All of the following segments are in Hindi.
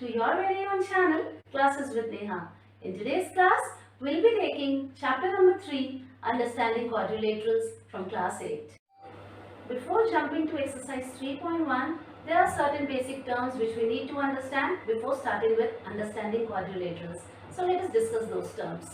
to your very own channel, Classes with Neha. In today's class, we'll be taking chapter number 3, Understanding Quadrilaterals from class 8. Before jumping to exercise 3.1, there are certain basic terms which we need to understand before starting with understanding quadrilaterals. So let us discuss those terms.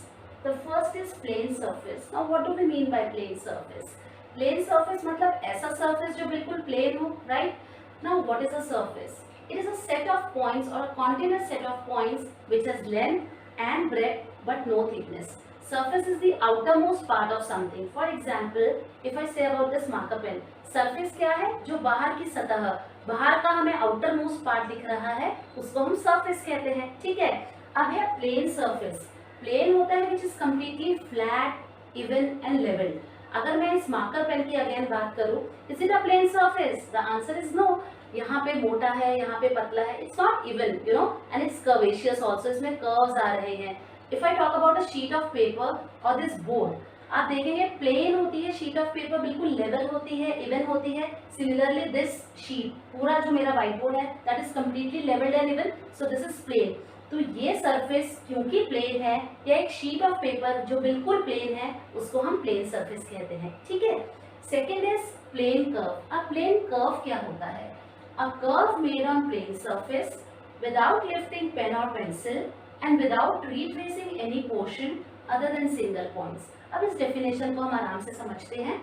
The first is plane surface. Now what do we mean by plane surface? Plane surface मतलब ऐसा surface जो बिल्कुल plane हो, right? Now what is a surface? It is a set of points or a continuous set of points which has length and breadth but no thickness. Surface is the outermost part of something. For example, if I say about this marker pen, surface क्या है? जो बाहर की सतह, बाहर का हमें आउटर मोस्ट पार्ट दिख रहा है, उसको हम सरफेस कहते हैं. ठीक है. अब है प्लेन सरफेस. प्लेन होता है which is completely flat, even and levelled. अगर मैं इस मार्कर पेन की अगेन बात करूं, is it a plane surface? The answer is no. यहाँ पे मोटा है, यहाँ पे पतला है. It's not even, you know, and it's curvaceous also. इसमें कर्व्स आ रहे हैं. If I talk about a sheet of paper और दिस बोर्ड, आप देखेंगे प्लेन होती है शीट ऑफ पेपर, बिल्कुल लेवल होती है, इवन होती है. सिमिलरली दिस शीट, पूरा जो मेरा व्हाइट बोर्ड है, that is completely levelled and even. So this is plane. तो ये सरफेस क्योंकि प्लेन है, या एक शीट ऑफ पेपर जो बिल्कुल प्लेन है, उसको हम प्लेन सरफेस कहते हैं. ठीक है. Second is plane curve. अब प्लेन कर्व क्या होता है? A curve made on plane surface without lifting pen और pencil and without retracing any portion other than single points. अब इस डेफिनेशन को हम आराम से समझते हैं.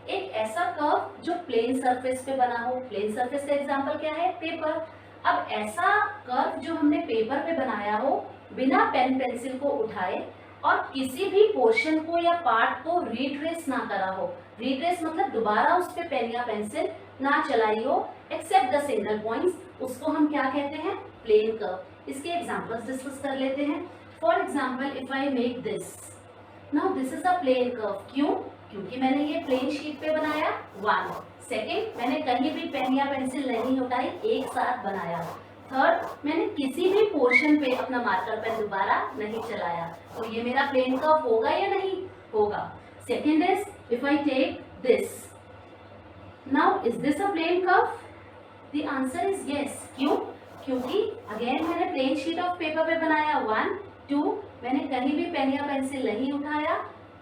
एक ऐसा कर्व जो प्लेन सरफेस पे बना हो. प्लेन सरफेस का एग्जांपल क्या है? पेपर. अब ऐसा कर्व जो हमने पेपर पे बनाया हो, बिना पेन पेंसिल को उठाए और किसी भी पोर्शन को या पार्ट को रिट्रेस ना करा हो. रिट्रेस मतलब दोबारा उस पे पेन या पेंसिल ना चलाई हो, एक्सेप्ट द सिंगल पॉइंट्स, उसको हम क्या कहते हैं? Plane curve. इसके एग्जांपल्स डिस्कस कर लेते हैं. For example, if I make this, now this is a plane curve. क्यों? क्योंकि मैंने ये प्लेन शीट पे बनाया. 1. सेकेंड, मैंने कहीं भी पेन या पेंसिल नहीं उठाई, एक साथ बनाया. थर्ड, मैंने किसी भी पोर्शन पे अपना मार्कर पेन दोबारा नहीं चलाया. तो ये मेरा प्लेन कर्व होगा या नहीं होगा? Second is, if I take this, now is this a plane curve? The answer is yes. क्यों? क्योंकि अगेन मैंने प्लेन शीट ऑफ पेपर पे बनाया. 1. 2, मैंने कहीं भी पेन या पेंसिल नहीं उठाया.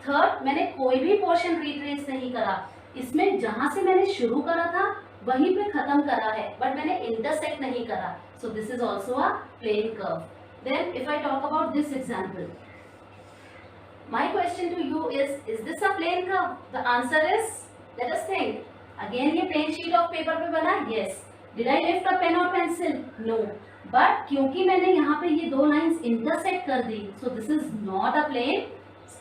थर्ड, मैंने कोई भी पोर्शन रिट्रेस नहीं करा. इसमें जहां से मैंने शुरू करा था वहीं पे खत्म करा है, बट मैंने इंटरसेक्ट नहीं करा. So this is also a plane curve. Then if I talk about this example, my question to you is this a plane curve? The answer is, let us think. Again ये प्लेन शीट ऑफ पेपर पे बना. Yes. Did I lift a pen or pencil? No. But क्योंकि मैंने यहाँ पे ये दो लाइंस इंटरसेक्ट कर दी, so this is not a plane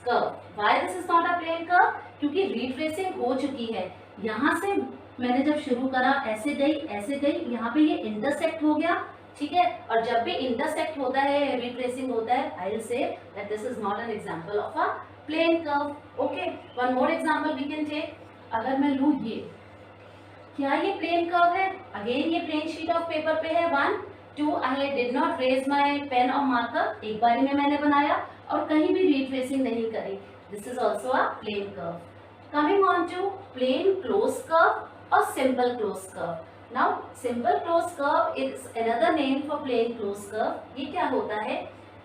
curve. Why this is not a plane curve? क्योंकि रिट्रेसिंग हो चुकी है. यहाँ से मैंने जब शुरू करा, ऐसे गई, यहाँ पे ये इंटरसेक्ट हो गया. ठीक है. और जब भी इंटरसेक्ट होता है, रिट्रेसिंग होता है, I will say that this is not an example of a plane curve. Okay. One more example we can take. अगर मैं लूँ ये, क्या ये प्लेन कर्व है? अगेन ये प्लेन शीट ऑफ पेपर पे है. 1. 2, I did not raise my pen और मार्कर. एक बारी में मैंने बनाया और कहीं भी रिट्रेसिंग नहीं करी. This is also a plane curve. Coming on to plane close curve और simple close curve. Now simple close curve is another name for plane close curve. ये क्या होता है?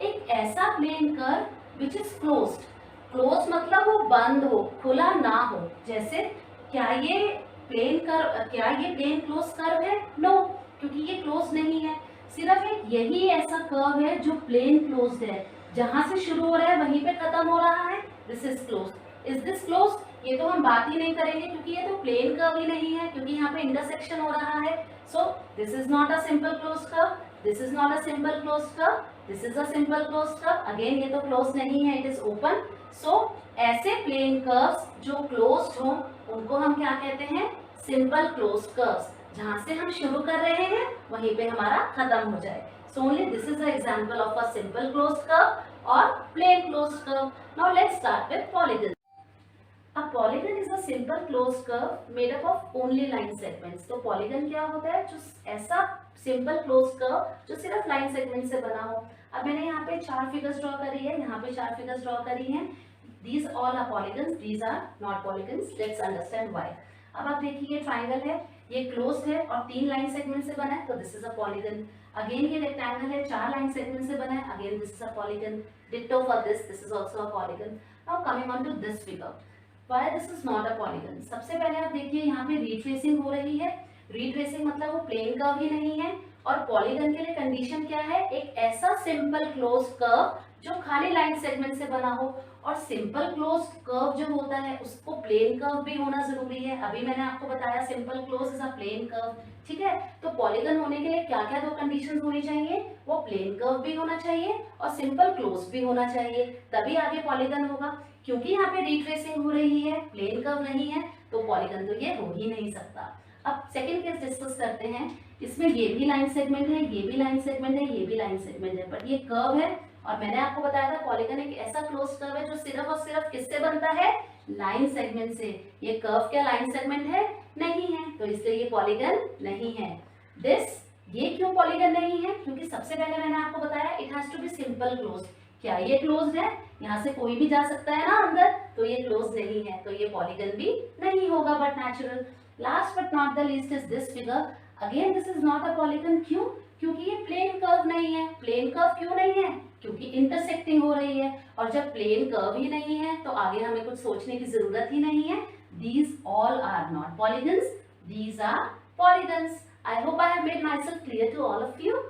एक ऐसा plane curve which is closed. Close मतलब वो बंद हो, खुला ना हो. जैसे क्या ये प्लेन क्लोज कर्व है? नो, क्योंकि ये क्लोज नहीं है. सिर्फ एक यही ऐसा कर्व है जो प्लेन क्लोज्ड है, जहां से शुरू हो रहा है वहीं पे खत्म हो रहा है. This is close. Is this close? ये तो हम बात ही नहीं करेंगे, क्योंकि ये तो प्लेन कर्व ही नहीं है, क्योंकि यहाँ पे इंटरसेक्शन हो रहा है. सो this is not a simple close curve. This is not a simple close curve. This is a simple close curve. Again ये तो क्लोज नहीं है, इट इज ओपन. सो ऐसे प्लेन कर्व्स जो क्लोज्ड हो, उनको हम क्या कहते हैं? Simple close curves. जहां से हम शुरू कर रहे हैं वहीं पे हमारा खत्म हो जाए. So only this is a example of a simple close curve और plane close curve. Now let's start with polygon. A polygon is a simple close curve made up of only line segments. तो पॉलीगन क्या होता है? जो ऐसा सिंपल क्लोज कर्व जो सिर्फ लाइन सेगमेंट से बना हो. अब मैंने यहाँ पे 4 फिगर्स ड्रॉ करी है, यहाँ पे 4 फिगर्स ड्रॉ करी हैं. These all are polygons, these are not polygons. Let's understand why. अब आप देखिए ट्राइंगल है, ये क्लोज्ड है और 3 लाइन सेगमेंट से बना है, तो this is a polygon. Again ये रेक्टेंगल है, 4 लाइन सेगमेंट से बना है, again this is a polygon. Ditto for this is also a polygon. Now coming on to this figure, why this is not a polygon. सबसे पहले आप देखिए यहाँ पे रीट्रेसिंग हो रही है। रीट्रेसिंग मतलब वो प्लेन कर्व ही नहीं है, और पॉलीगन के लिए कंडीशन क्या है, एक ऐसा सिंपल क्लोज कर्व जो खाली लाइन सेगमेंट से बना हो, और सिंपल क्लोज कर्व जो होता है उसको प्लेन कर्व भी होना जरूरी है। अभी मैंने आपको बताया simple close is a plane curve, ठीक है। तो पॉलीगन होने के लिए क्या क्या 2 कंडीशन होनी चाहिए, वो प्लेन कर्व भी होना चाहिए और सिंपल क्लोज भी होना चाहिए, तभी आगे पॉलीगन होगा। क्योंकि यहाँ पे रिट्रेसिंग हो रही है, प्लेन कर्व नहीं है, तो पॉलीगन तो ये हो ही नहीं सकता। अब सेकंड केस डिस्कस करते हैं। इसमें ये भी लाइन सेगमेंट है, ये भी लाइन सेगमेंट है, ये भी लाइन सेगमेंट है, बट ये कर्व है, और मैंने आपको बताया था पॉलीगन एक ऐसा क्लोज कर्व है जो सिर्फ और सिर्फ किससे बनता है, लाइन सेगमेंट से। ये कर्व क्या लाइन सेगमेंट है, नहीं है, तो इसलिए ये पॉलीगन नहीं है। दिस, ये क्यों पॉलीगन नहीं है, क्योंकि सबसे पहले मैंने आपको बताया it has to be simple close. क्या ये क्लोज्ड है, यहाँ से कोई भी जा सकता है ना अंदर, तो ये क्लोज नहीं है, तो ये पॉलीगन भी नहीं होगा but natural. Last but not the least is this figure. Again this is not a polygon, क्यों, क्योंकि ये प्लेन कर्व नहीं है। प्लेन कर्व क्यों नहीं है, क्योंकि इंटरसेक्टिंग हो रही है, और जब प्लेन कर्व ही नहीं है तो आगे हमें कुछ सोचने की जरूरत ही नहीं है। These all are not polygons, these are polygons. I hope I have made myself clear to all of you.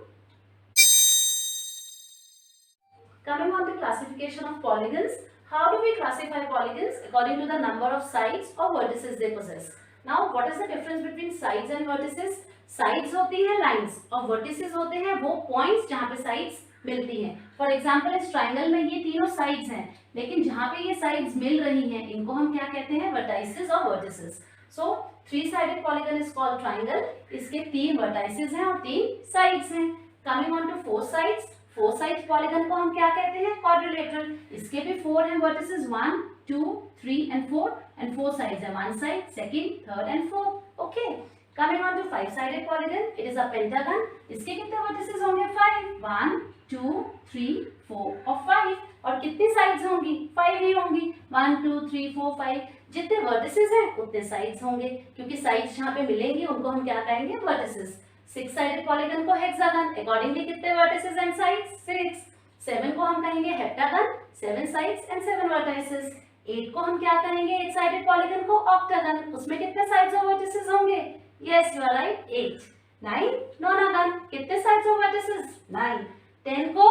Coming on to classification of polygons, how do we classify polygons? According to the number of sides or vertices they possess. Now, what is the difference between sides and vertices? Sides होती है lines और vertices होते हैं वो points जहाँ पे sides मिलती हैं। For example, इस triangle में ये तीनों sides हैं, लेकिन जहाँ पे ये sides मिल रही हैं इनको हम क्या कहते हैं, vertices और vertices. So, 3-sided polygon is called triangle. इसके 3 vertices हैं और 3 sides हैं. Coming on to 4 sides. 4 sides polygon को हम क्या कहते हैं, quadrilateral. इसके भी 4 हैं vertices, 1, 2, 3 and 4, and 4 sides हैं, 1 side, 2nd, 3rd and 4th. Okay. Coming on to 5-sided polygon, it is a pentagon. इसके कितने vertices होंगे, 5, 1, 2, 3, 4 और 5. और कितनी sides होंगी, 5 ही होंगी, 1, 2, 3, 4, 5. जितने vertices हैं उतने sides होंगे, क्योंकि sides जहाँ पे मिलेंगी उनको हम क्या कहेंगे, vertices. 6-sided polygon को hexagon, accordingly कितने vertices and sides, 6. 7 को हम कहेंगे heptagon, 7 sides and 7 vertices. 8 को हम क्या कहेंगे, 8-sided polygon को octagon, उसमें कितने sides और vertices होंगे, yes you are right, 8. 9 nonagon, कितने sides और vertices, 9. 10 को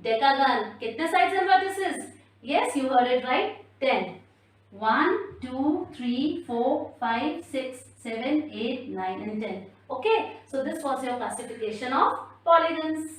decagon, कितने sides and vertices, yes you heard it right, 10. 1, 2, 3, 4, 5, 6, 7, 8, 9 and 10. Okay, so this was your classification of polygons.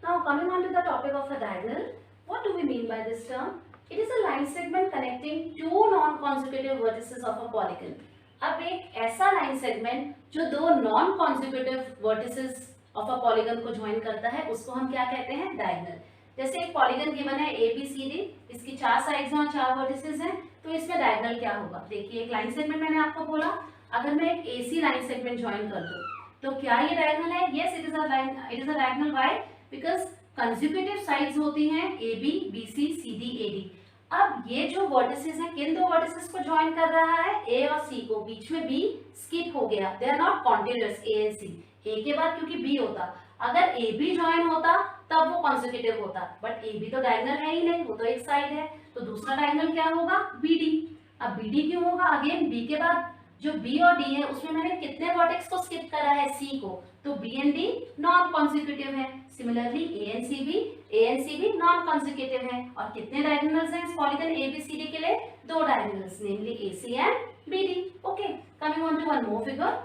Now coming on to the topic of a diagonal, what do we mean by this term? It is a line segment connecting 2 non-consecutive vertices of a polygon. अब एक ऐसा लाइन सेगमेंट जो 2 non consecutive vertices of a polygon को ज्वाइन करता है उसको हम क्या कहते हैं, डायगोनल। जैसे एक पॉलीगन गिवन है ABCD, इसकी 4 साइड्स हैं और 4 वर्टिसेस हैं, तो इसमें डायगोनल क्या होगा, देखिए एक लाइन सेगमेंट मैंने आपको बोला, अगर मैं एक AC लाइन सेगमेंट ज्वाइन कर दूं तो क्या ये डायगोनल है, yes it is a diagonal. Why, because consecutive sides होती हैं AB, BC, CD, AD। अब ये जो वर्टिसेस हैं किन 2 वर्टिसेस को ज्वाइन कर रहा है, A और C को, बीच में B स्किप हो गया, they are not continuous A and C। A के बाद क्योंकि B होता, अगर AB ज्वाइन होता तब वो कॉन्सेक्यूटिव होता, बट AB तो डायगोनल है ही नहीं, वो तो एक साइड है, तो दूसरा डायगोनल क्या होगा, BD। अब BD क्यों होगा, अगेन B के बाद जो B और D है उसमें मैंने कितने वर्टेक्स को स्किप करा है, C को, तो B and D non consecutive है। सिमिलरली A एंड C भी नॉन कॉन्सेक्यूटिव है, और कितने डायगोनल्स हैं इस पॉलीगन ABCD के लिए, 2 diagonals, namely AC and BD। Okay, coming on to one more figure,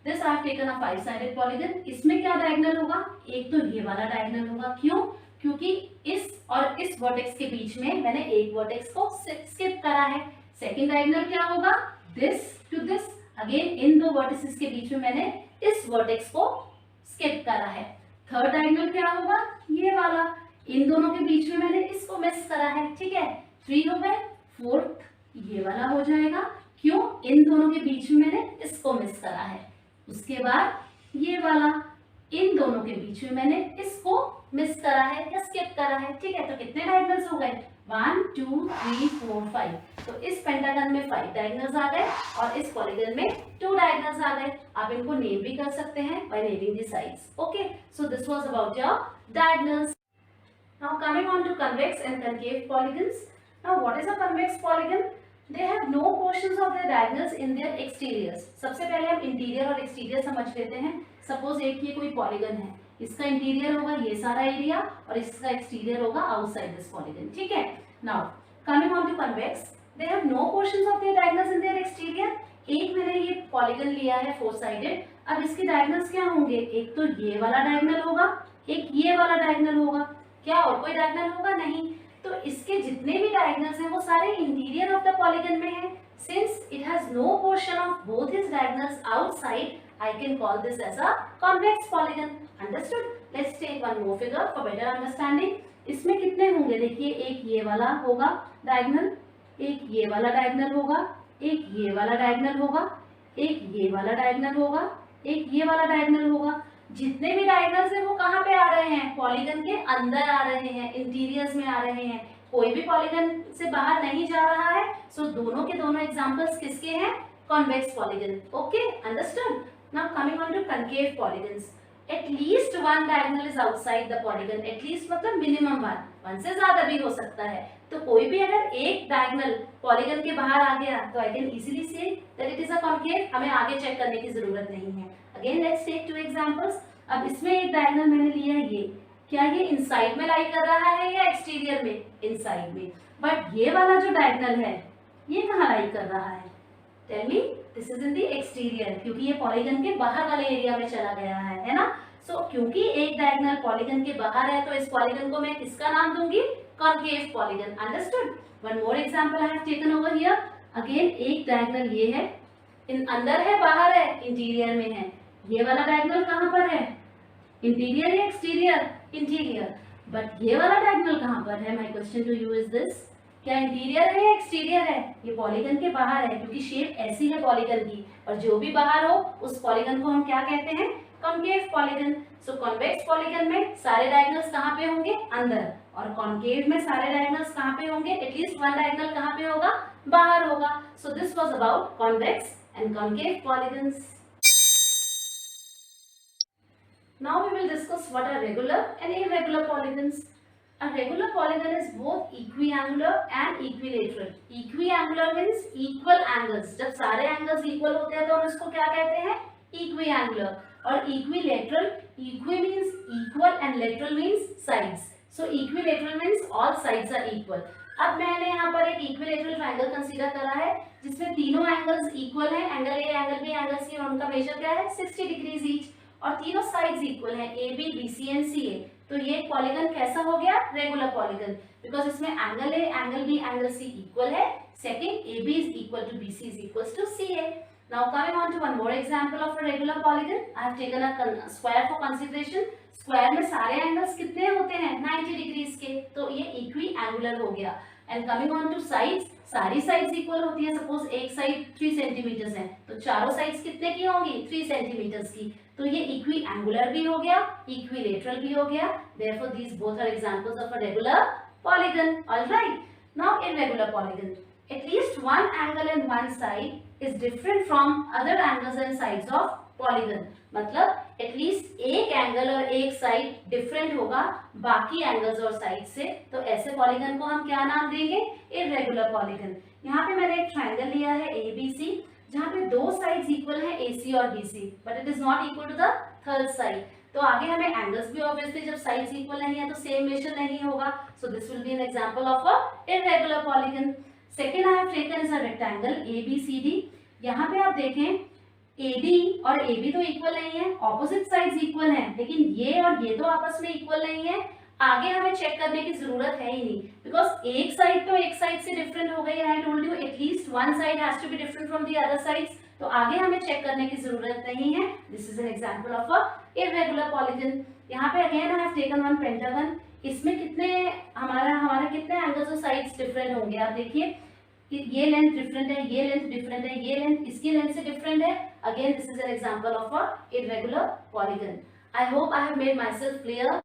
this I have taken a 5-sided polygon. इसमें क्या डायगोनल होगा, एक तो ये वाला डायगोनल होगा, क्यों, क्योंकि इस और इस वर्टेक्स के बीच में मैंने एक वर्टेक्स को स्किप करा है। सेकंड डायगोनल क्या होगा, दिस टू दिस, अगेन इन 2 वर्टिसेस के बीच में मैंने इस वर्टेक्स को स्किप करा है। थर्ड डायगोनल क्या होगा, ये वाला, इन दोनों के बीच में मैंने इसको मिस करा है, ठीक है, 3 हो गए। फोर्थ ये वाला हो जाएगा, क्यों, इन दोनों के बीच में मैंने इसको मिस करा है। उसके बाद ये वाला, इन दोनों के बीच में मैंने इसको मिस करा है या स्किप करा है, ठीक है। तो कितने डायगोनल्स हो गए? 1 2 3 4 5। तो इस पेंटागन में 5 डायगोनल्स आ गए और इस पॉलीगन में 2 डायगोनल्स आ गए। आप इनको नेम भी कर सकते हैं by naming the sides. Okay, so this was about your diagonals. Now coming on to convex and concave polygons. Now what is a convex polygon? They have no portions of their diagonals in their exteriors. सबसे पहले हम इंटीरियर और एक्सटीरियर समझ लेते हैं। सपोज एक ये कोई पॉलीगन है, इसका इंटीरियर होगा ये सारा एरिया और इसका एक्सटीरियर होगा आउटसाइड दिस पॉलीगन, ठीक है। Now coming on to convex, they have no portions of their diagonals in their exterior. एक मैंने ये पॉलीगन लिया है 4 साइडेड, अब इसके डायगोनल्स क्या होंगे? एक तो ये वाला डायगोनल होगा, एक ये वाला डायगोनल होगा, क्या और कोई डायगोनल होगा? नहीं। तो इसके जितने भी डायगोनल्स हैं वो सारे इंटीरियर ऑफ द पॉलीगन में हैं। Since it has no portion of both his diagonals outside, I can call this as a convex polygon. Understood? Let's take one more figure for better understanding. इसमें कितने होंगे? देखिए, एक ये वाला होगा डायगोनल, एक ये वाला डायगोनल होगा, एक ये वाला डायगोनल होगा, एक ये वाला डायगोनल होगा, एक ये वाला डायगोनल होगा। जितने भी डायगोनल्स हैं वो कहाँ पे आ रहे हैं? पॉलीगन के अंदर आ रहे हैं, इंटीरियर्स में आ रहे हैं। कोई भी पॉलीगन से बाहर नहीं जा रहा है। सो दोनों के दोनों एग्जांपल्स किसके हैं? Convex polygon. Okay, understood? Now coming on to concave polygons. At least one diagonal is outside the polygon. At least मतलब minimum one से ज्यादा भी हो सकता है। तो कोई भी अगर एक डायगोनल पॉलीगन के बाहर आ गया तो I can easily say that it is a concave. हमें आगे चेक करने की जरूरत नहीं है। Again let's take 2 examples. अब इसमें एक डायगोनल मैंने लिया है ये, क्या ये इनसाइड में लाई कर रहा है या एक्सटीरियर में? इनसाइड में। बट ये वाला जो डायगोनल है ये कहाँ लाई कर रहा है? Tell me, this is in the exterior, क्योंकि ये पॉलीगन के बाहर वाले एरिया में चला गया है ना। सो क्योंकि एक डायगोनल पॉलीगन के बाहर है तो इस पॉलीगन को मैं किसका नाम दूंगी? Concave polygon. Understood? One more example I have taken over here. Again एक डायगोनल ये है, इन अंदर है बाहर है? इंटीरियर में है। ये वाला डायगोनल कहाँ पर है? इंटीरियर या एक्सटीरियर? इंटीरियर। बट ये वाला डायगोनल कहाँ पर है? My question to you is this, क्या इंटीरियर है या एक्सटीरियर है? ये पॉलीगन के बाहर है क्योंकि शेप ऐसी है पॉलीगन की, और जो भी बाहर हो उस पॉलीगन को हम क्या कहते हैं? Concave polygon. So convex polygon में सारे डायगोनल्स कहाँ पे होंगे? अंदर। और कॉन्केव में सारे डायगोनल्स कहाँ पे होंगे? एटलीस्ट वन डायगोनल कहाँ पे होगा? बाहर होगा। सो this was about convex and concave polygons. Now we will discuss what are regular and irregular polygons. A regular polygon is both equiangular and equilateral. Equiangular means equal angles. जब सारे angles equal होते हैं तो हम इसको क्या कहते हैं? Equiangular. और equilateral, equi means equal and lateral means sides. So equilateral means all sides are equal. अब मैंने यहाँ पर एक equilateral triangle consider करा है जिसमें तीनों angles equal हैं. Angle A, angle B, angle C और उनका measure क्या है? 60 degrees each. और तीनों साइड्स इक्वल हैं, A B B C and C A. तो ये पॉलीगन कैसा हो गया? रेगुलर पॉलीगन, बिकॉज इसमें angle A, angle B, angle C equal है। Second, A B is equal to B C is equal to C A. Now coming on to one more example of a regular polygon, I have taken a square for consideration. Square में सारे एंगल्स कितने होते हैं? 90 डिग्रीज के, तो ये इक्वी एंगुलर हो गया। And coming on two sides, सारी साइड्स इक्वल होती है। सपोज एक साइड 3 सेंटीमीटर्स है तो चारों साइड्स कितने की होंगी? 3 सेंटीमीटर्स की। तो ये इक्वी एंगुलर भी हो गया, इक्विलेटरल भी हो गया। Therefore, these both are examples of a regular polygon. All right. Now, irregular polygon. At least one angle and one side is different from other angles and sides of polygon. मतलब at least एक एंगल और एक साइड डिफरेंट होगा बाकी एंगल्स और साइड से। तो ऐसे पॉलीगन को हम क्या नाम देंगे? Irregular polygon. यहाँ पे मैंने एक ट्रायंगल लिया है ABC, जहाँ पे दो साइड्स इक्वल है AC और BC, but it is not equal to the third side. तो आगे हमें एंगल्स भी ऑब्वियसली जब साइड्स इक्वल नहीं है तो सेम मेजर नहीं होगा। So this will be N example of a irregular polygon. Second I have taken is a rectangle ABCD। यहाँ पे आप देखें AD और AB तो इक्वल नहीं है, ऑपोजिट साइड्स इक्वल हैं, लेकिन ये और ये तो आपस में इक्वल नहीं है। आगे हमें चेक करने की जरूरत है ही नहीं, बिकॉज एक साइड तो एक साइड से डिफरेंट हो गई। I told you at least one side has to be different from the other sides. तो आगे हमें चेक करने की जरूरत नहीं है। This is an example of a irregular polygon. यहाँ पे again I have taken one pentagon. इसमें कितने हमारे कितने एंगल्स और साइड्स डिफरेंट होंगे? आप देखिए, ये लेंथ डिफरेंट है, ये लेंथ डिफरेंट है, ये लेंथ इसकी लेंथ से डिफरेंट है। Again this is an example of a irregular polygon. I hope I have made myself clear